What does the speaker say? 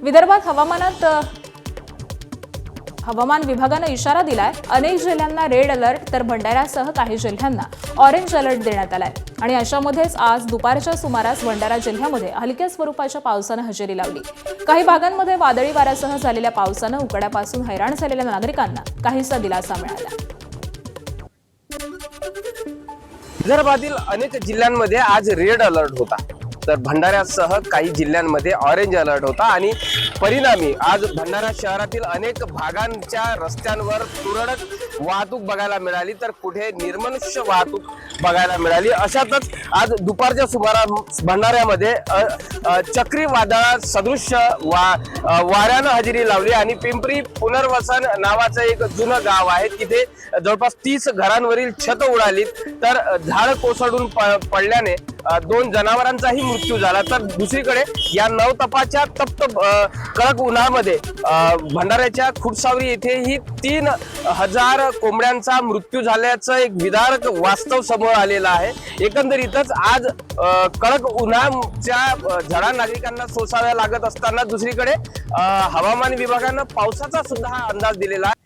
विदर्भात हवामान विभागाने इशारा दिलाय। अनेक जिल्ह्यांना रेड अलर्ट तर भंडाऱ्यासह काही जिल्ह्यांना ऑरेंज अलर्ट देण्यात आलाय। आणि अशामध्येच आज दुपारच्या सुमारास भंडारा जिल्ह्यामध्ये हलक्या स्वरूपाच्या पावसाने हजेरी लावली। काही भागांमध्ये वादळी वाऱ्यासह झालेल्या पावसाने उकड्यापासून हैराण झालेल्या नागरिकांना काहीसा दिलासा मिळाला। विदर्भातील अनेक जिल्ह्यांमध्ये आज रेड अलर्ट होता, तर भंडाऱ्यासह काही जिल्ह्यांमध्ये ऑरेंज अलर्ट होता। आणि परिणामी आज भंडारा शहरातील अनेक भागांच्या रस्त्यांवर तुरळक वाहतूक बघायला मिळाली, तर कुठे निर्मनुष्य वाहतूक बघायला मिळाली। अशातच आज दुपारच्या सुमारास भंडाऱ्यामध्ये चक्रीवादळा सदृश वाऱ्यानं हजेरी लावली। आणि पिंपरी पुनर्वसन नावाचं एक जुनं गाव आहे, तिथे जवळपास 30 घरांवरील छत उडाली, तर झाड कोसळून पडल्याने 2 जनावरांचाही मृत्यू झाला। तर दुसरीकडे या नवतपाच्या तप्त कडक उन्हामध्ये भंडाऱ्याच्या खुटसावरी येथेही 3000 कोंबड्यांचा मृत्यू झाल्याचं एक विदारक वास्तव समोर आलेलं आहे। एकंदरीतच आज कडक उन्हाच्या झळा नागरिकांना सोसाव्या लागत असताना दुसरीकडे हवामान विभागानं पावसाचा सुद्धा अंदाज दिलेला आहे।